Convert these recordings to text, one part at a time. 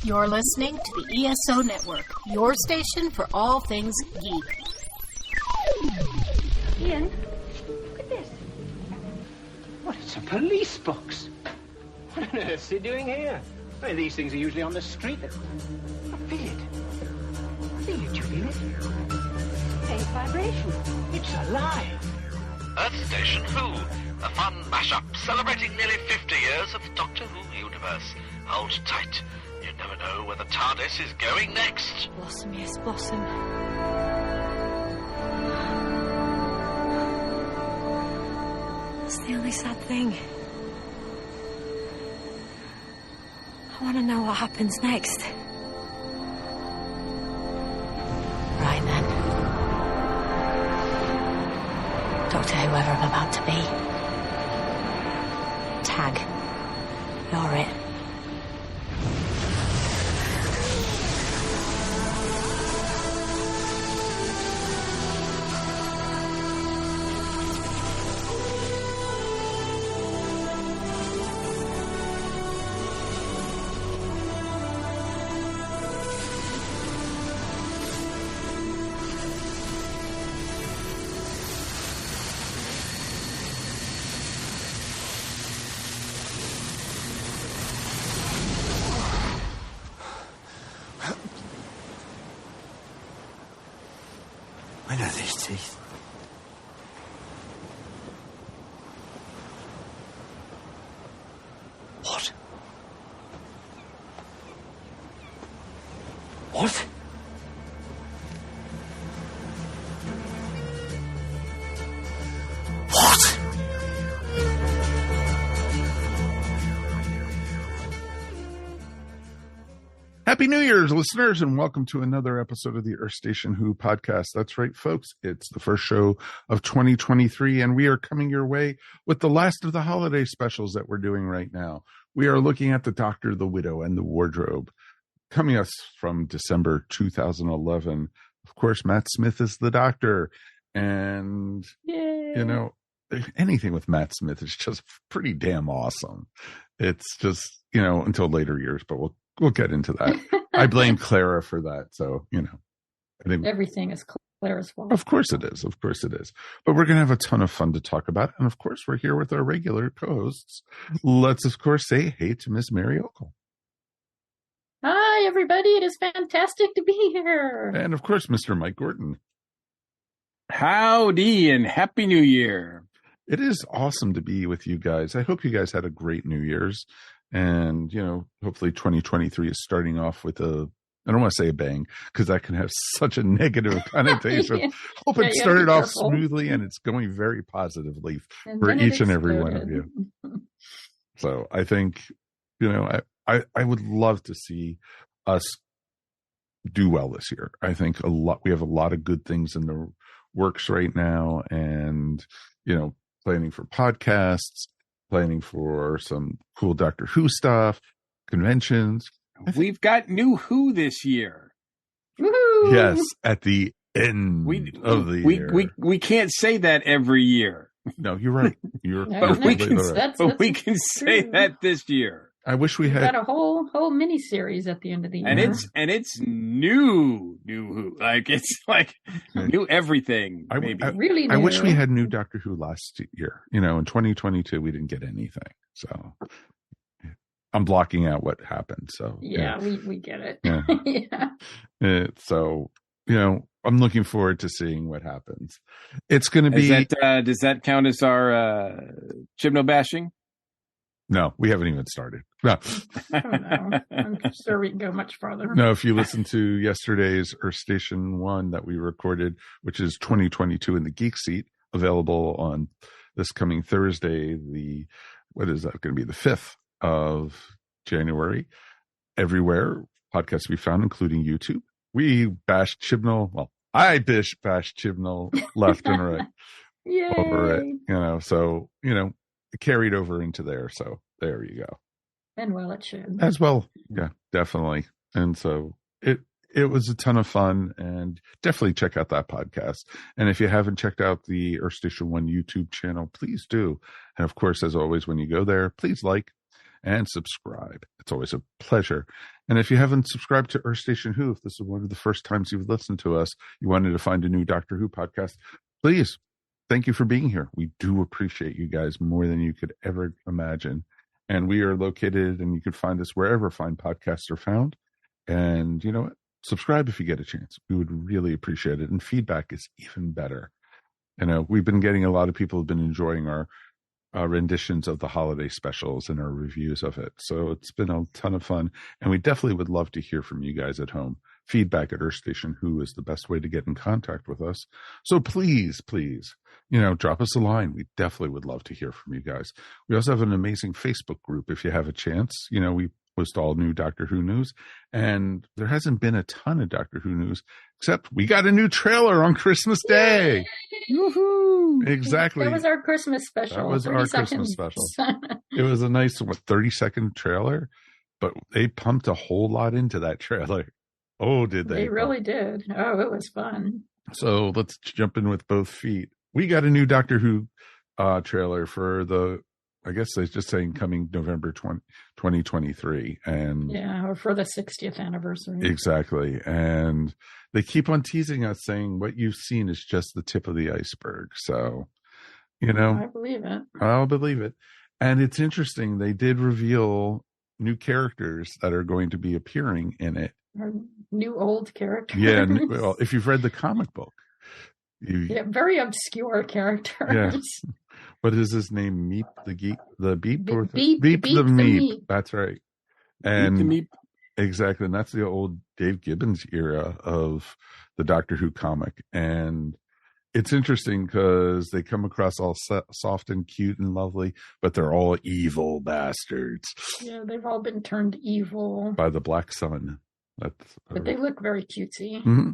You're listening to the ESO Network, your station for all things geek. Ian, look at this. What, it's a police box. What on earth's he doing here? I mean, these things are usually on the street. I feel it. Feel it, you feel it? Faint vibration. It's alive. Earth Station Who, a fun mashup celebrating nearly 50 years of Doctor Who universe. Hold tight. You never know where the TARDIS is going next. Blossom, yes, blossom. That's the only sad thing. I want to know what happens next. Right then. Doctor whoever I'm about to be. Tag. You're it. When are these teeth? What? What? What? Happy New Year's, listeners, and welcome to another episode of the Earth Station Who podcast. That's right, folks. It's the first show of 2023, and we are coming your way with the last of the holiday specials that we're doing right now. We are looking at The Doctor, the Widow, and the Wardrobe, coming us from December 2011. Of course, Matt Smith is the Doctor, and, Yay. you know, anything with Matt Smith is just pretty damn awesome. It's just, you know, until later years, but we'll get into that. I blame Clara for that. So, you know, I think Everything is Clara's fault. of course it is. Of course it is. But we're going to have a ton of fun to talk about. And of course, we're here with our regular co-hosts. Let's, of course, say hey to Miss Mary Okel. Hi, everybody. It is fantastic to be here. And of course, Mr. Mike Gordon. Howdy and Happy New Year. It is awesome to be with you guys. I hope you guys had a great New Year's. And, you know, hopefully 2023 is starting off with I don't want to say a bang, because that can have such a negative connotation. Yeah. Hope Yeah, it you started gotta be off careful. smoothly and it's going very positively And for then it each and every one of exploded. you. So I think, you know, I would love to see us do well this year. I think we have a lot of good things in the works right now, and, you know, planning for podcasts, planning for some cool Doctor Who stuff, conventions. We've got new Who this year. Woohoo! Yes, at the end of the year. We can't say that every year, No, you're right. You're No, but we completely can- right. That's but we can say true. that this year. I wish we We've had. got a whole mini series at the end of the year. And it's new Who. Like it's like new everything. I- Maybe. really I new. wish we had new Doctor Who last year. You know, in 2022, we didn't get anything. So I'm blocking out what happened. So Yeah, we get it. Yeah. Yeah. So, you know, I'm looking forward to seeing what happens. It's going to be. Does that count as our Chibnall bashing? No, we haven't even started. No. I don't know. I'm sure we can go much farther. No, if you listen to yesterday's Earth Station 1 that we recorded, which is 2022 in the Geek Seat, available on this coming Thursday, what is that going to be? The 5th of January. Everywhere podcasts we found, including YouTube. We bashed Chibnall. Well, I bashed Chibnall left and right Yay. over it. You know, so, you know, it carried over into there. So there you go. And well, it should. As well. Yeah, definitely. And so it was a ton of fun, and definitely check out that podcast. And if you haven't checked out the Earth Station 1 YouTube channel, please do. And of course, as always, when you go there, please like and subscribe. It's always a pleasure. And if you haven't subscribed to Earth Station Who, if this is one of the first times you've listened to us, you wanted to find a new Doctor Who podcast, please, thank you for being here. We do appreciate you guys more than you could ever imagine. And we are located, and you can find us wherever fine podcasts are found. And you know what? Subscribe if you get a chance. We would really appreciate it. And feedback is even better. You know, we've been getting a lot of people have been enjoying our renditions of the holiday specials and our reviews of it. So it's been a ton of fun. And we definitely would love to hear from you guys at home. Feedback at Earth Station Who is the best way to get in contact with us. So please, you know, drop us a line. We definitely would love to hear from you guys. We also have an amazing Facebook group if you have a chance. You know, we post all new Doctor Who news, and there hasn't been a ton of Doctor Who news, except we got a new trailer on Christmas Day. Woohoo! Exactly. That was our Christmas special. That was our Christmas special. It was a nice, 30-second trailer, but they pumped a whole lot into that trailer. Oh, did they? They really did. Oh, it was fun. So let's jump in with both feet. We got a new Doctor Who trailer for the, I guess they're just saying coming November 2023. And yeah, or for the 60th anniversary. Exactly. And they keep on teasing us saying what you've seen is just the tip of the iceberg. So, you know. I believe it. I'll believe it. And it's interesting. They did reveal new characters that are going to be appearing in it. Or new old characters. Yeah. Well, if you've read the comic book. Yeah, very obscure characters. Yeah. What is his name? Meep the Geek, the Beep, Beep the Meep. Meep. That's right. And Beep the Meep. Exactly, and that's the old Dave Gibbons era of the Doctor Who comic. And it's interesting because they come across all soft and cute and lovely, but they're all evil bastards. Yeah, they've all been turned evil by the Black Sun. But they look very cutesy. Mm-hmm.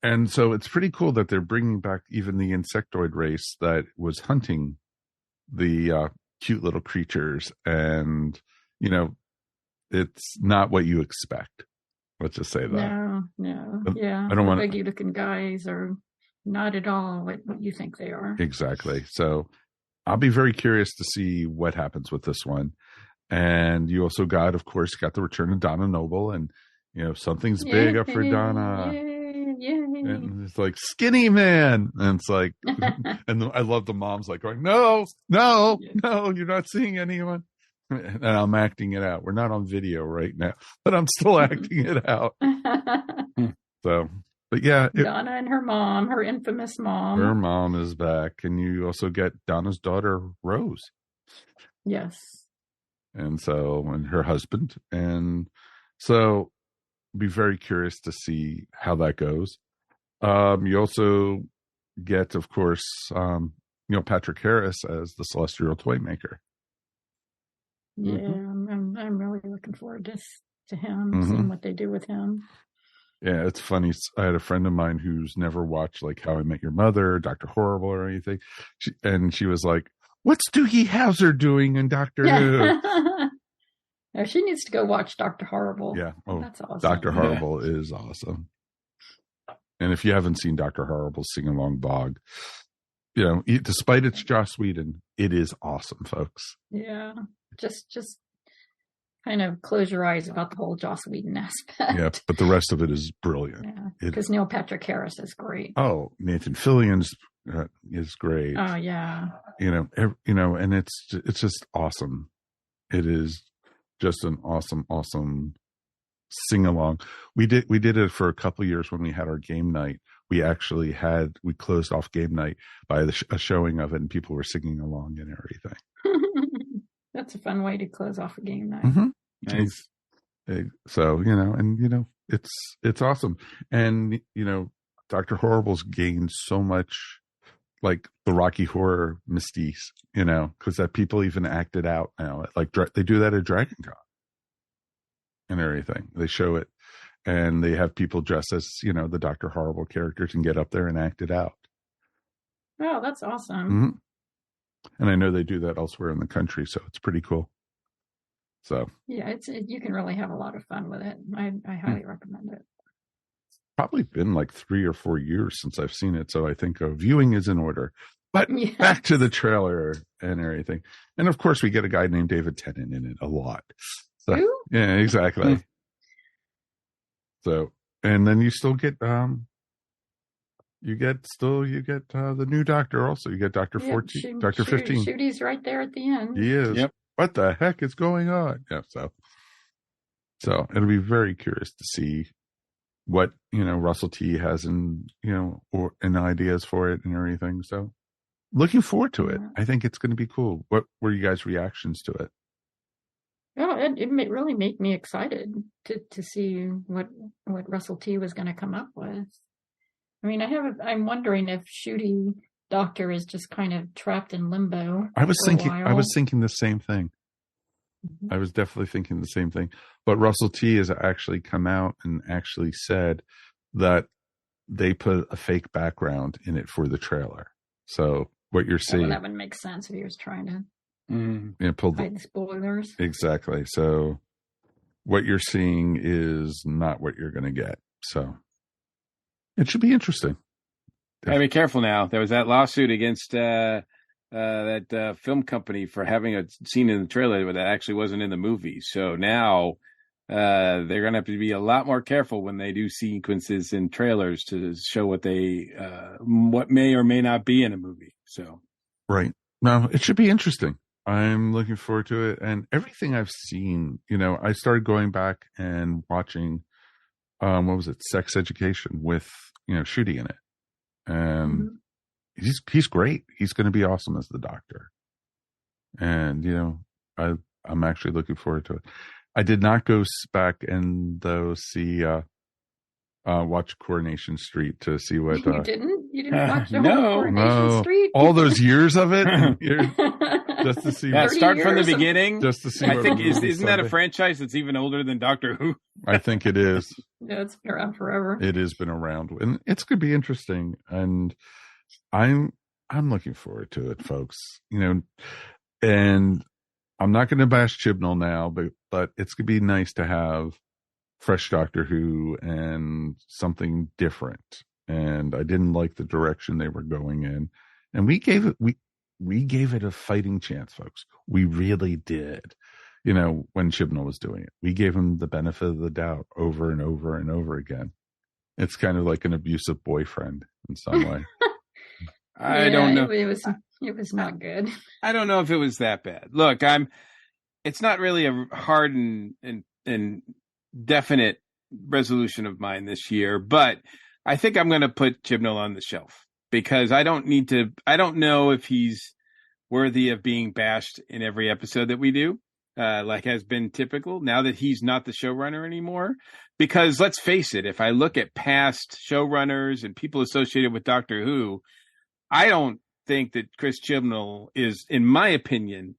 And so it's pretty cool that they're bringing back even the insectoid race that was hunting the cute little creatures. And, you know, it's not what you expect. Let's just say that. No. Yeah. I don't want biggie looking guys are not at all what you think they are. Exactly. So I'll be very curious to see what happens with this one. And you also got, of course, the return of Donna Noble, and, you know, something's big up for Donna. Yay. And it's like skinny man, and it's like, and I love the moms like going, no, you're not seeing anyone, and I'm acting it out. We're not on video right now, but I'm still acting it out. So, but yeah, Donna and her mom, her infamous mom. Her mom is back, and you also get Donna's daughter Rose. Yes. And so, and her husband, and so. Be very curious to see how that goes. You also get, of course, Neil Patrick Harris as the Celestial Toymaker. Yeah, I'm really looking forward to him, seeing what they do with him. Yeah, it's funny. I had a friend of mine who's never watched like How I Met Your Mother, Dr. Horrible, or anything, and she was like, "What's Doogie Howser doing in Doctor Who?" No, she needs to go watch Dr. Horrible. Yeah. Oh, that's awesome. Dr. Horrible is awesome. And if you haven't seen Dr. Horrible's Sing Along Bog, you know, despite it's Joss Whedon, it is awesome, folks. Yeah. Just kind of close your eyes about the whole Joss Whedon aspect. Yeah, but the rest of it is brilliant. Yeah, because Neil Patrick Harris is great. Oh, Nathan Fillion's is great. Oh, yeah. You know, and it's just awesome. It is just an awesome sing along. We did it for a couple of years when we had our game night. We closed off game night by a showing of it, and people were singing along and everything. That's a fun way to close off a game night. Mm-hmm. Nice. So, you know, and, you know, it's awesome. And, you know, Dr. Horrible's gained so much, like the Rocky Horror mystique, you know, because that people even act it out now. Like they do that at Dragon Con and everything. They show it, and they have people dress as, you know, the Dr. Horrible characters and get up there and act it out. Oh, that's awesome. Mm-hmm. And I know they do that elsewhere in the country, so it's pretty cool. So yeah, you can really have a lot of fun with it. I highly recommend it. Probably been like 3 or 4 years since I've seen it, so I think viewing is in order. But back to the trailer and everything. And of course, we get a guy named David Tennant in it a lot. So, Who? yeah, exactly. So, and then you still get you get the new Doctor also. You get Doctor 14, Doctor 15. Shooty's right there at the end. He is. Yep. What the heck is going on? Yeah. So it'll be very curious to see what Russell T has in and ideas for it and everything. So looking forward to it. I think it's going to be cool. What were you guys' reactions to it? Oh, it really made me excited to see what Russell T was going to come up with. I mean, I'm wondering if Shooty Doctor is just kind of trapped in limbo. I was thinking the same thing. I was definitely thinking the same thing. But Russell T has actually come out and actually said that they put a fake background in it for the trailer. So what you're seeing, that would make sense if he was trying to hide the spoilers. Exactly. So what you're seeing is not what you're going to get. So it should be interesting. Gotta be careful now. There was that lawsuit against that film company for having a scene in the trailer that actually wasn't in the movie. So now they're going to have to be a lot more careful when they do sequences in trailers to show what may or may not be in a movie. So right. No, it should be interesting. I'm looking forward to it. And everything I've seen, I started going back and watching, what was it? Sex Education with, Shooty in it. And he's great. He's going to be awesome as the Doctor. And, I'm actually looking forward to it. I did not go back and watch Coronation Street to see what. You didn't watch the whole Coronation Street? All those years of it? Just to see. Yeah, start from the beginning. Just to see. I think isn't that a franchise that's even older than Doctor Who? I think it is. Yeah, it's been around forever. It has been around, and it's going to be interesting. And I'm looking forward to it, folks. And I'm not going to bash Chibnall now, but it's going to be nice to have fresh Doctor Who and something different. And I didn't like the direction they were going in, and we gave it a fighting chance, folks. We really did. When Chibnall was doing it, we gave him the benefit of the doubt over and over and over again. It's kind of like an abusive boyfriend in some way. I don't know. It was not good. I don't know if it was that bad. Look, it's not really a hard and definite resolution of mine this year, but I think I'm going to put Chibnall on the shelf because I don't know if he's worthy of being bashed in every episode that we do, like has been typical now that he's not the showrunner anymore. Because let's face it, if I look at past showrunners and people associated with Doctor Who, I don't think that Chris Chibnall is, in my opinion,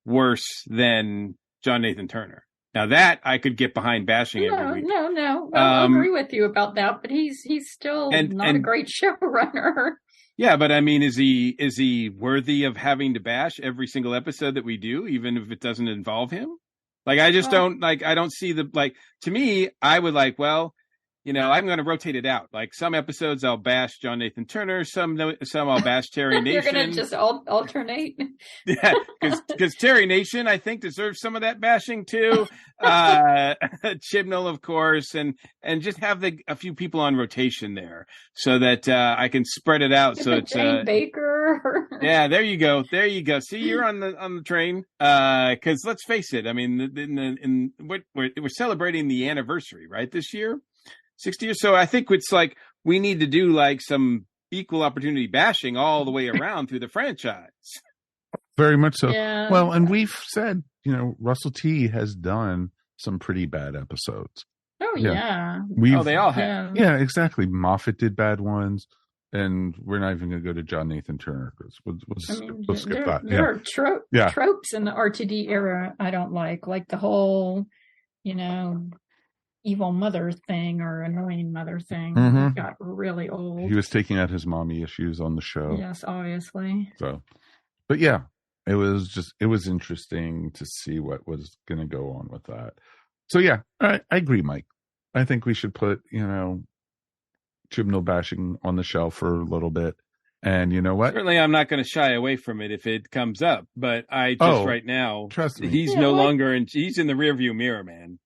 worse than John Nathan Turner. Now that I could get behind bashing every week. No. I agree with you about that, but he's still not a great showrunner. Yeah, but I mean, is he worthy of having to bash every single episode that we do, even if it doesn't involve him? Like, I just don't see to me, I would I'm going to rotate it out. Like some episodes I'll bash John Nathan Turner, some I'll bash Terry Nation. You're going to just alternate. Yeah, because Terry Nation, I think, deserves some of that bashing too. Chibnall, of course, and just have a few people on rotation there so that I can spread it out. So it's Jane Baker. Yeah, there you go. See, you're on the train. Because let's face it, I mean, we're celebrating the anniversary, right, this year. 60 years. So I think it's like we need to do like some equal opportunity bashing all the way around through the franchise. Very much so. Yeah. Well, and we've said, Russell T has done some pretty bad episodes. Oh, yeah. They all have. Yeah, exactly. Moffat did bad ones. And we're not even going to go to John Nathan Turner because we'll skip that. There are tropes in the RTD era I don't like the whole, evil mother thing or annoying mother thing. It got really old. He was taking out his mommy issues on the show. Yes, obviously. So, but yeah, it was interesting to see what was going to go on with that. So yeah, I agree, Mike. I think we should put, Chibnall bashing on the shelf for a little bit And you know what? Certainly, I'm not going to shy away from it if it comes up. But I just right now, trust me, he's no longer he's in the rearview mirror, man.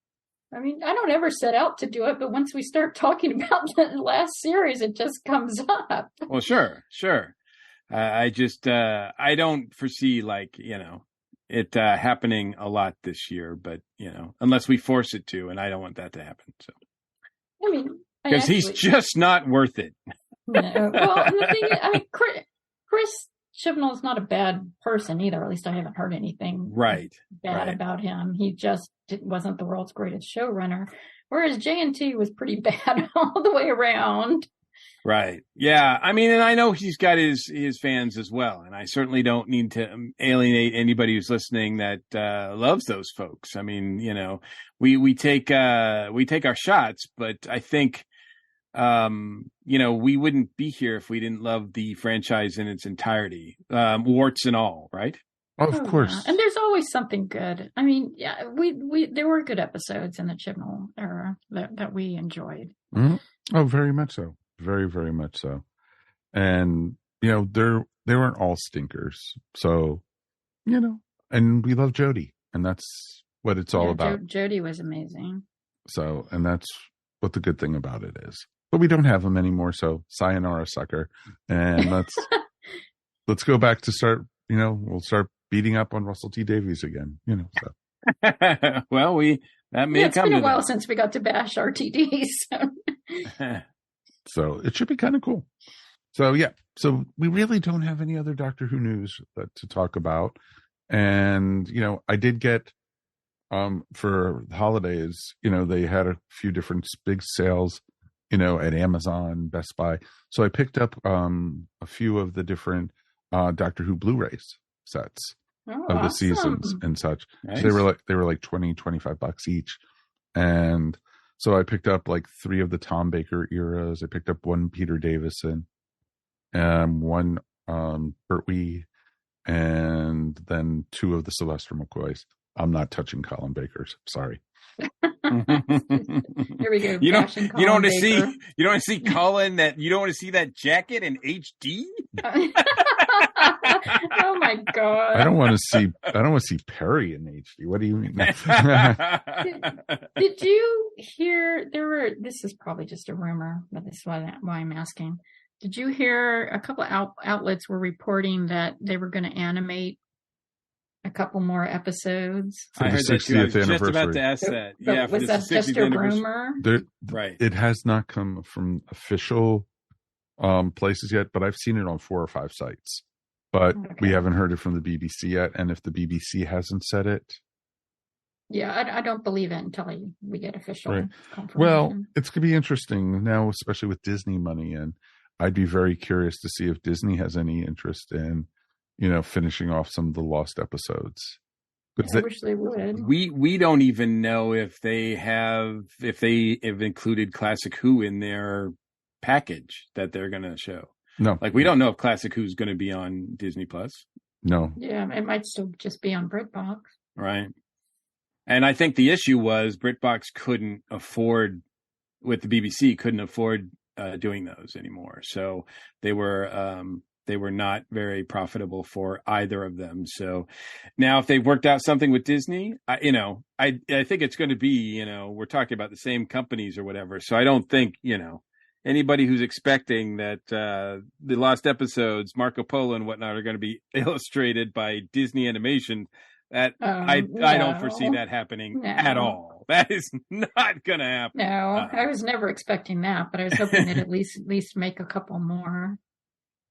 I mean, I don't ever set out to do it, but once we start talking about the last series, it just comes up. Well, sure. I don't foresee it happening a lot this year, but unless we force it to, and I don't want that to happen. So, I mean, because he's just not worth it. No. Well, and the thing is, Chris Chibnall's not a bad person either. At least I haven't heard anything bad about him. He just wasn't the world's greatest showrunner, whereas J&T was pretty bad all the way around. Right. Yeah. I mean, and I know he's got his fans as well, and I certainly don't need to alienate anybody who's listening that loves those folks. I mean, we take our shots, but I think we wouldn't be here if we didn't love the franchise in its entirety, warts and all, right? Of course. Yeah. And there's always something good. I mean, yeah, there were good episodes in the Chibnall era that we enjoyed. Mm-hmm. Oh, very much so. Very, very much so. And, they weren't all stinkers. So, and we love Jodie, and that's what it's all about. Jodie was amazing. So, and that's what the good thing about it is. But we don't have them anymore, so sayonara, sucker. And let's go back to start, we'll start beating up on Russell T Davies again, so. Well, that may come to it's been a while since we got to bash RTD, so. So it should be kind of cool. So, yeah. So we really don't have any other Doctor Who news to talk about. And, I did get, for the holidays, they had a few different big sales, at Amazon, Best Buy. So I picked up a few of the different Doctor Who Blu-rays sets of the seasons and such. Nice. So they were like $20-$25 each. And so I picked up like 3 of the Tom Baker eras. I picked up 1 Peter Davison, 1 Pertwee, and then 2 of the Sylvester McCoys. I'm not touching Colin Baker's. Sorry. Here we go. You don't want to see Colin you don't want to see that jacket in HD. Oh my God! I don't want to see Perry in HD. What do you mean? Did you hear this is probably just a rumor, but this is why I'm asking. Did you hear a couple outlets were reporting that they were going to animate a couple more episodes? For I the heard that too. I was 60th just about to ask that. Yeah, was that just a rumor? Right. It has not come from official places yet, but I've seen it on 4 or 5 sites. But we haven't heard it from the BBC yet. And if the BBC hasn't said it. Yeah, I don't believe it until we get official confirmation. Well, it's going to be interesting now, especially with Disney money. And I'd be very curious to see if Disney has any interest in, finishing off some of the lost episodes. I wish they would. We don't even know if they have included Classic Who in their package that they're going to show. No, like we don't know if Classic Who's going to be on Disney Plus. No. Yeah, it might still just be on BritBox. Right. And I think the issue was BritBox couldn't afford doing those anymore. So they were not very profitable for either of them. So now if they've worked out something with Disney, I think it's going to be, we're talking about the same companies or whatever. So I don't think, anybody who's expecting that the lost episodes, Marco Polo and whatnot, are going to be illustrated by Disney Animation, that I don't foresee that happening at all. That is not going to happen. No, I was never expecting that, but I was hoping they'd at least make a couple more.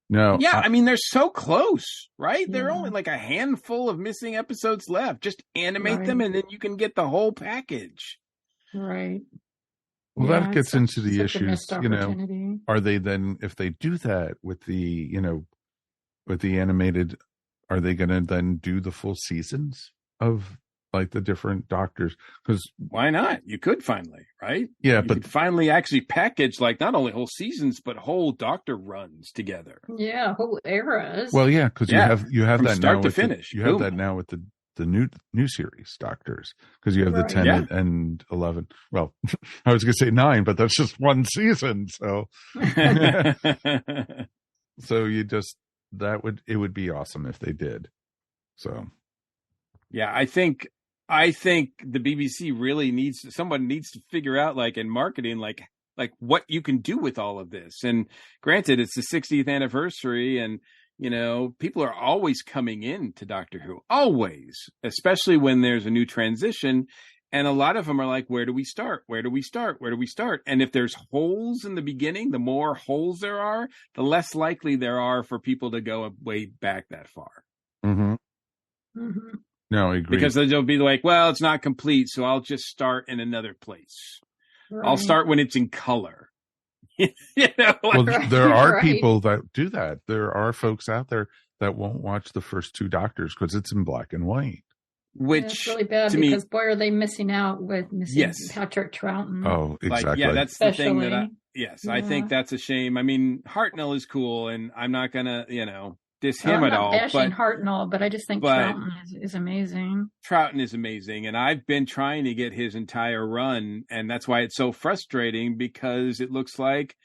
No. Yeah, I mean, they're so close, right? Yeah. There are only like a handful of missing episodes left. Just animate them and then you can get the whole package. Right. Well, that gets into the issues, are they then, if they do that with the, with the animated, are they going to then do the full seasons of like the different Doctors? Because why not? You could finally, right? Yeah, you could finally actually package like not only whole seasons but whole Doctor runs together. Yeah, whole eras. Well, yeah, because you have from that start now to finish. You have that now with the new series Doctors, because you have the 10 and 11. Well, I was going to say 9, but that's just one season. So So it would be awesome if they did. So yeah, I think the BBC really someone needs to figure out, like, in marketing, like what you can do with all of this. And granted, it's the 60th anniversary, and people are always coming in to Doctor Who, always, especially when there's a new transition. And a lot of them are like, where do we start? Where do we start? Where do we start? And if there's holes in the beginning, the more holes there are, the less likely there are for people to go way back that far. Mm-hmm. Mm-hmm. No, I agree. Because they'll be like, well, it's not complete, so I'll just start in another place. Right. I'll start when it's in color. Well, there are people that do that. There are folks out there that won't watch the first two Doctors because it's in black and white. Which it's really bad, to because me, boy, are they missing out with missing Patrick Troughton. Oh, exactly. Yeah, that's especially. The thing that I think that's a shame. I mean, Hartnell is cool, and I'm not gonna, diss him at all. Bashing Hartnell, but I just think Troughton is amazing. Troughton is amazing, and I've been trying to get his entire run, and that's why it's so frustrating, because it looks like,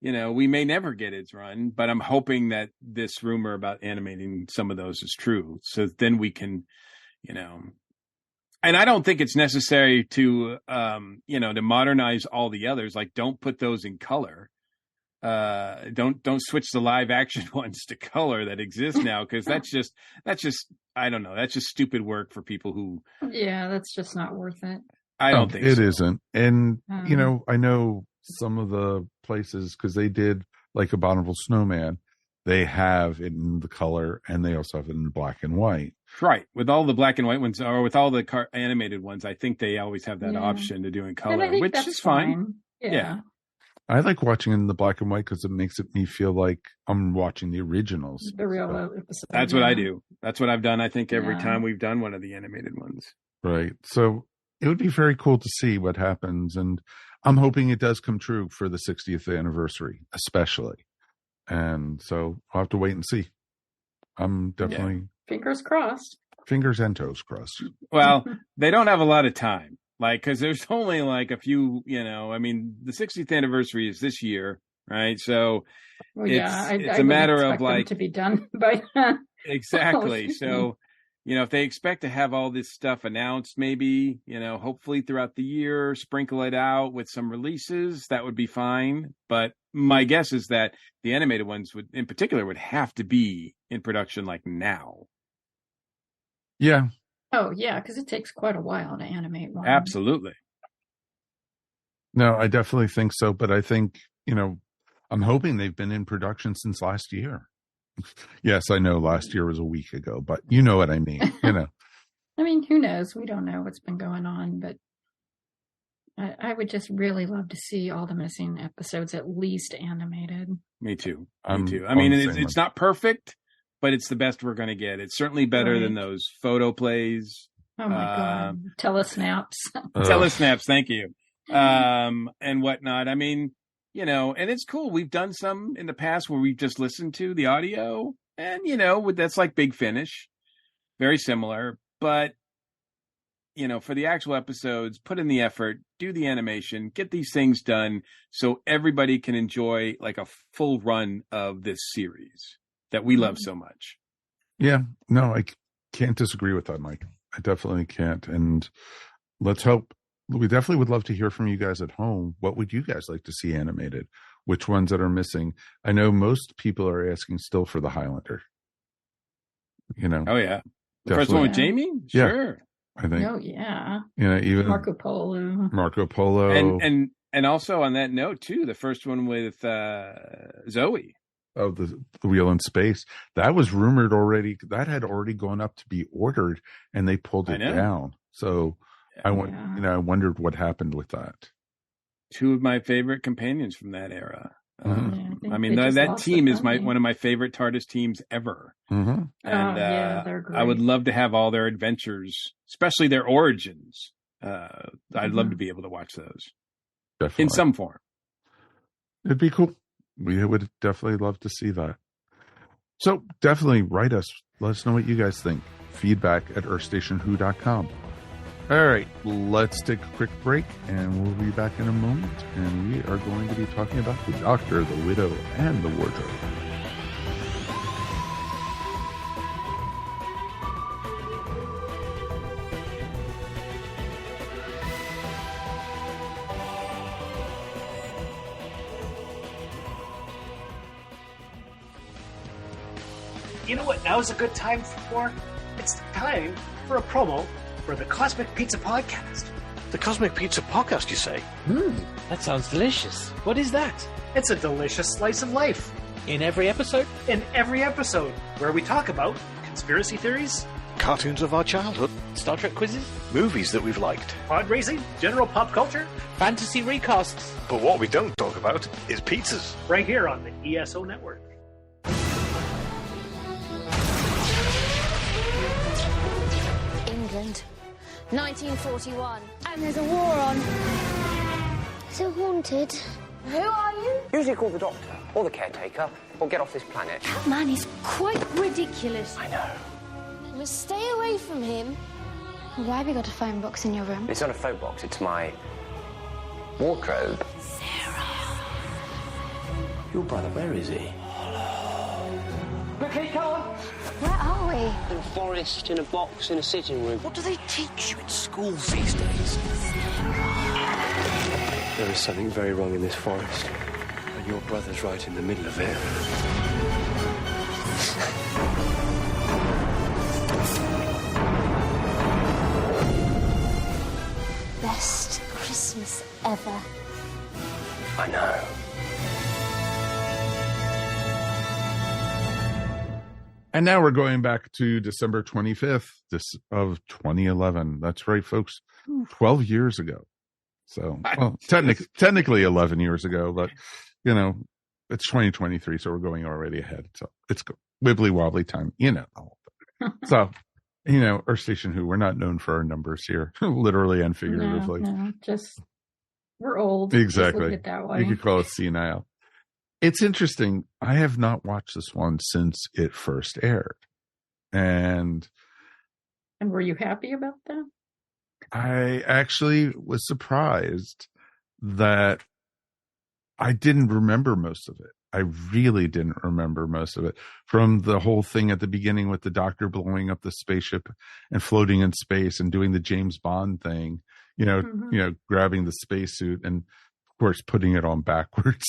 we may never get his run, but I'm hoping that this rumor about animating some of those is true, so then we can, and I don't think it's necessary to, to modernize all the others. Like, don't put those in color. Don't switch the live action ones to color that exist now, because that's just I don't know, that's just stupid work for people who. Yeah, that's just not worth it. I don't think it so. isn't. And I know some of the places, because they did like Abominable Snowman, they have it in the color, and they also have it in black and white. Right. With all the black and white ones, or with all the animated ones, I think they always have that option to do in color, which is fine. Yeah. I like watching in the black and white because it makes me feel like I'm watching the originals. The real episode. That's what I do. That's what I've done, I think, every time we've done one of the animated ones. Right. So it would be very cool to see what happens. And I'm hoping it does come true for the 60th anniversary, especially. And so I'll have to wait and see. I'm definitely... Fingers crossed. Fingers and toes crossed. Well, they don't have a lot of time. Like, because there's only like a few, I mean, the 60th anniversary is this year, right? So it's a matter of like to be done by then. Exactly. So, if they expect to have all this stuff announced, maybe, hopefully throughout the year, sprinkle it out with some releases, that would be fine. But my guess is that the animated ones in particular would have to be in production like now. Yeah. Oh, yeah, because it takes quite a while to animate one. Absolutely. No, I definitely think so. But I think, I'm hoping they've been in production since last year. Yes, I know last year was a week ago, but you know what I mean. I mean, who knows? We don't know what's been going on, but I would just really love to see all the missing episodes at least animated. Me too. I mean, it's not perfect, but it's the best we're going to get. It's certainly better than those photo plays. Oh my God. Telesnaps. Telesnaps. Thank you. And whatnot. I mean, and it's cool. We've done some in the past where we've just listened to the audio, and, that's like Big Finish. Very similar, but for the actual episodes, put in the effort, do the animation, get these things done so everybody can enjoy like a full run of this series that we love so much. Yeah, no, I can't disagree with that, Mike. I definitely can't. And let's hope. We definitely would love to hear from you guys at home. What would you guys like to see animated? Which ones that are missing? I know most people are asking still for the Highlander. Oh yeah, the first one with Jamie. Sure, I think. Oh yeah. Even Marco Polo, and also on that note too, the first one with Zoe. Oh, the Wheel in Space. That was rumored already. That had already gone up to be ordered, and they pulled it down. So I wondered what happened with that. Two of my favorite companions from that era. I mean, that team is one of my favorite TARDIS teams ever. Mm-hmm. And they're great. I would love to have all their adventures, especially their origins. I'd love to be able to watch those. Definitely. In some form. It'd be cool. We would definitely love to see that. So definitely write us. Let us know what you guys think. Feedback at earthstationwho.com. All right, let's take a quick break, and we'll be back in a moment. And we are going to be talking about the Doctor, the Widow, and the Wardrobe. You know what now's a good time for? It's time for a promo for the Cosmic Pizza Podcast. The Cosmic Pizza Podcast, you say? That sounds delicious. What is that? It's a delicious slice of life. In every episode? In every episode, where we talk about conspiracy theories, Cartoons of our childhood, Star Trek quizzes? movies that we've liked. pod racing, general pop culture, Fantasy recasts? But what we don't talk about is pizzas. right here on the ESO Network. England, 1941. And there's a war on. Is it haunted? Who are you? Usually call the doctor, or the caretaker, or get off this planet. That man is quite ridiculous. I know. We must stay away from him. Why have you got a phone box in your room? It's not a phone box, it's my wardrobe. Your brother, where is he? Quickly, come on! Where are we? In a forest, in a box, in a sitting room. What do they teach you in schools these days? There is something very wrong in this forest, and your brother's right in the middle of it. Best Christmas ever. I know. And now we're going back to December 25th of 2011. That's right, folks. 12 years ago. So, well, technically 11 years ago, but, you know, it's 2023, so we're going already ahead. So it's wibbly wobbly time, you know. So, you know, Earth Station Who, we're not known for our numbers here, literally and figuratively. No, just, we're old. Exactly. Just look at it that way. You could call it senile. It's interesting. I have not watched this one since it first aired. And were you happy about that? I actually was surprised that I didn't remember most of it. I really didn't remember most of it. From the whole thing at the beginning with the doctor blowing up the spaceship and floating in space and doing the James Bond thing, you know, grabbing the spacesuit and, of course, putting it on backwards.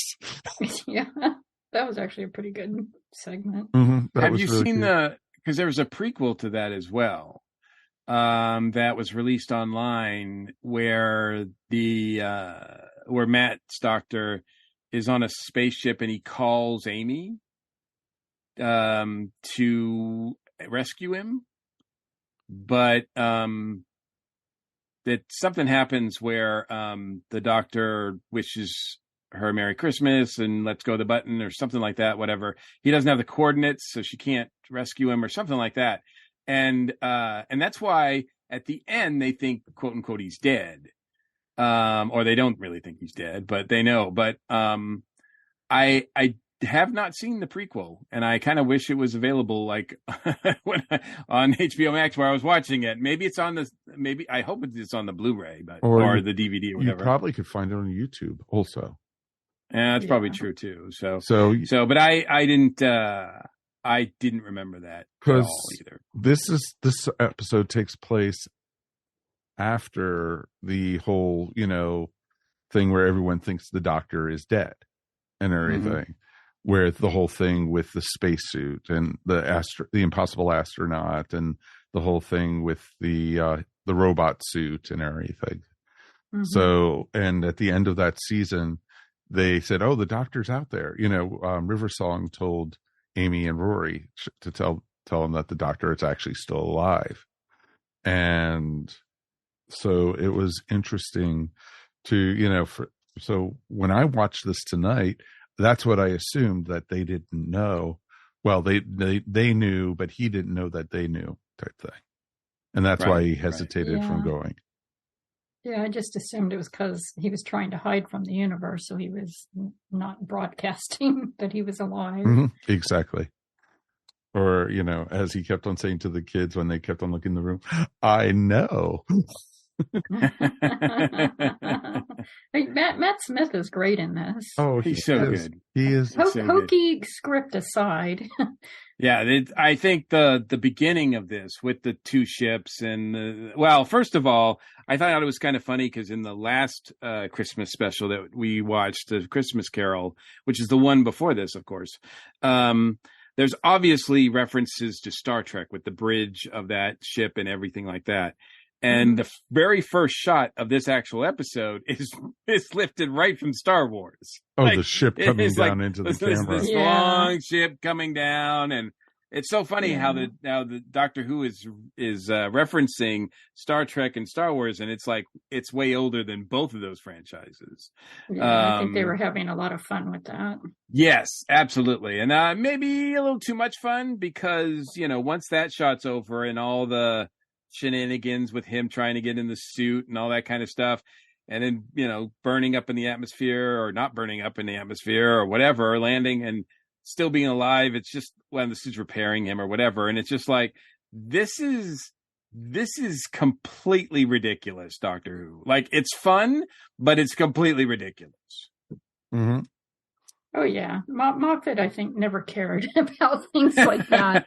Yeah, that was actually a pretty good segment. Have you seen because there was a prequel to that as well, that was released online where where Matt's doctor is on a spaceship and he calls Amy to rescue him, but that something happens where the doctor wishes her Merry Christmas and lets go of the button or something like that, whatever. He doesn't have the coordinates, so she can't rescue him or something like that. And that's why at the end they think, quote unquote, he's dead. Or they don't really think he's dead, but they know. But I have not seen the prequel, and I kind of wish it was available, like on HBO Max where I was watching it. Maybe it's on I hope it's on the Blu-ray, or the DVD or whatever. You probably could find it on YouTube also. Yeah, that's probably true too. But I didn't remember that at all either. This episode takes place after the whole, you know, thing where everyone thinks the doctor is dead and everything, where the whole thing with the spacesuit and the impossible astronaut and the whole thing with the robot suit and everything. So, and at the end of that season, they said, "Oh, the doctor's out there." You know, River Song told Amy and Rory to tell them that the doctor is actually still alive, and so it was interesting to, you know, so when I watched this tonight, that's what I assumed, that they didn't know. Well, they knew, but he didn't know that they knew, type thing, and that's why he hesitated from going. Yeah, I just assumed it was because he was trying to hide from the universe, so he was not broadcasting that he was alive. Exactly. Or, you know, as he kept on saying to the kids when they kept on looking in the room, "I know." Matt Smith is great in this. Oh, he's so good. He is hokey script aside. Yeah, I think the beginning of this with the two ships and first of all, I thought it was kind of funny because in the last Christmas special that we watched, the Christmas Carol, which is the one before this, of course, there's obviously references to Star Trek with the bridge of that ship and everything like that. And the very first shot of this actual episode is lifted right from Star Wars. Oh, the ship coming down into the camera. This long ship coming down, and it's so funny how the Doctor Who is referencing Star Trek and Star Wars, and it's like it's way older than both of those franchises. Yeah, I think they were having a lot of fun with that. Yes, absolutely, and maybe a little too much fun because once that shot's over and all the shenanigans with him trying to get in the suit and all that kind of stuff, and then burning up in the atmosphere or not burning up in the atmosphere or whatever, or landing and still being alive. It's just when the suit's repairing him or whatever, and it's just like this is completely ridiculous, Doctor Who. Like, it's fun, but it's completely ridiculous. Mm-hmm. Oh yeah, Moffat, I think, never cared about things like that.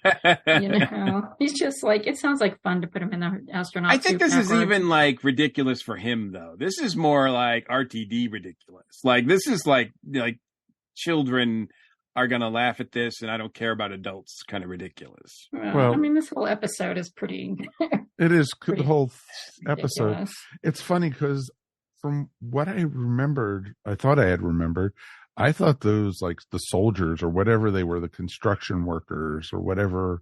He's just like, it sounds like fun to put him in the astronaut. I think this is even like ridiculous for him, though. This is more like RTD ridiculous. Like, this is like children are gonna laugh at this, and I don't care about adults. Kind of ridiculous. Well, I mean, this whole episode is pretty. It is the whole episode. Ridiculous. It's funny because from what I remembered, I thought I had remembered. I thought those, like, the soldiers or whatever they were, the construction workers or whatever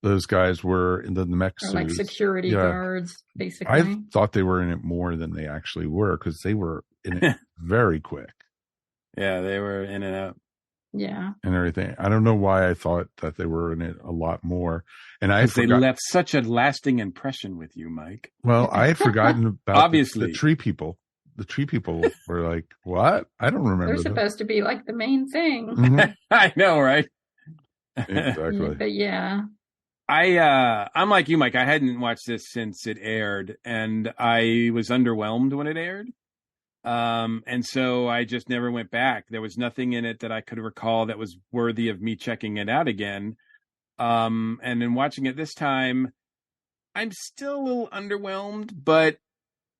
those guys were in the mech suits. Like security guards, basically. I thought they were in it more than they actually were because they were in it very quick. Yeah, they were in and out. Yeah. And everything. I don't know why I thought that they were in it a lot more. And they left such a lasting impression with you, Mike. Well, I had forgotten about obviously the tree people. The tree people were like, what? I don't remember. They're supposed to be like the main thing. Mm-hmm. I know, right? Exactly. But yeah. I'm like you, Mike. I hadn't watched this since it aired, and I was underwhelmed when it aired. And so I just never went back. There was nothing in it that I could recall that was worthy of me checking it out again. And in watching it this time, I'm still a little underwhelmed, but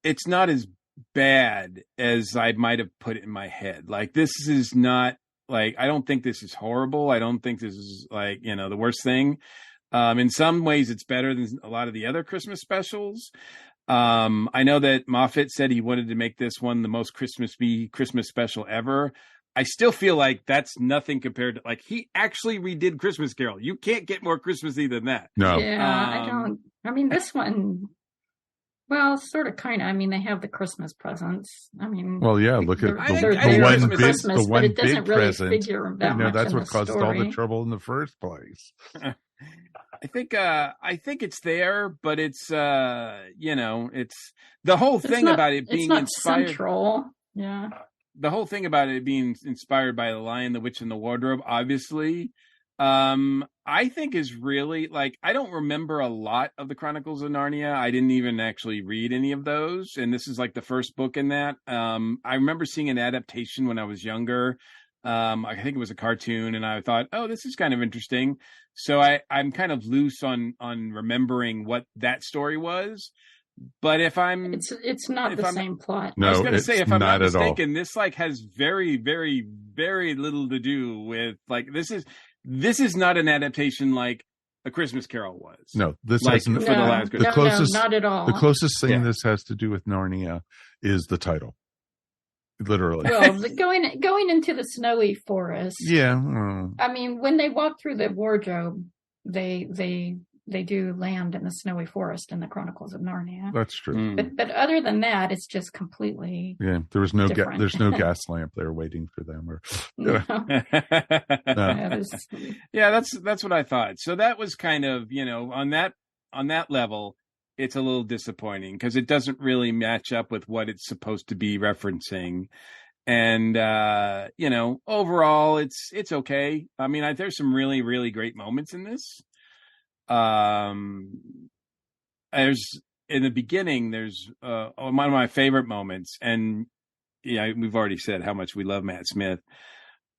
it's not as bad as I might have put it in my head. Like, this is not like, I don't think this is horrible. I don't think this is like, the worst thing. In some ways it's better than a lot of the other Christmas specials. I know that Moffat said he wanted to make this one the most Christmas-y Christmas special ever. I still feel like that's nothing compared to, like, he actually redid Christmas Carol. You can't get more Christmassy than that. No. Yeah, I mean, this one, well, sort of, kind of. I mean, they have the Christmas presents. I mean, well, yeah. Look at the one big present. Really figure that much that's in what the caused story. all the trouble in the first place. I think it's there, but it's it's the whole thing about it being inspired. Central. Yeah. The whole thing about it being inspired by The Lion, the Witch, and the Wardrobe, obviously, I think is really, like, I don't remember a lot of the Chronicles of Narnia. I didn't even actually read any of those, and this is like the first book in that. I remember seeing an adaptation when I was younger. I think it was a cartoon, and I thought, oh, this is kind of interesting. So I'm kind of loose on remembering what that story was. But if it's not the same plot. No, I was going to say, if I'm not mistaken, all. this like has very, very, very little to do with, like, this is not an adaptation like A Christmas Carol was. No, this like, has the closest, not at all. The closest thing this has to do with Narnia is the title. Literally. Well, going into the snowy forest. Yeah. I mean, when they walk through the wardrobe, they do land in the snowy forest in the Chronicles of Narnia. That's true. But other than that, it's just completely there was no different. there's no gas lamp there waiting for them or No. Yeah, that's what I thought. So that was kind of, on that level, it's a little disappointing because it doesn't really match up with what it's supposed to be referencing. And, overall it's okay. I mean, there's some really, really great moments in this. There's in the beginning, there's one of my favorite moments, and we've already said how much we love Matt Smith,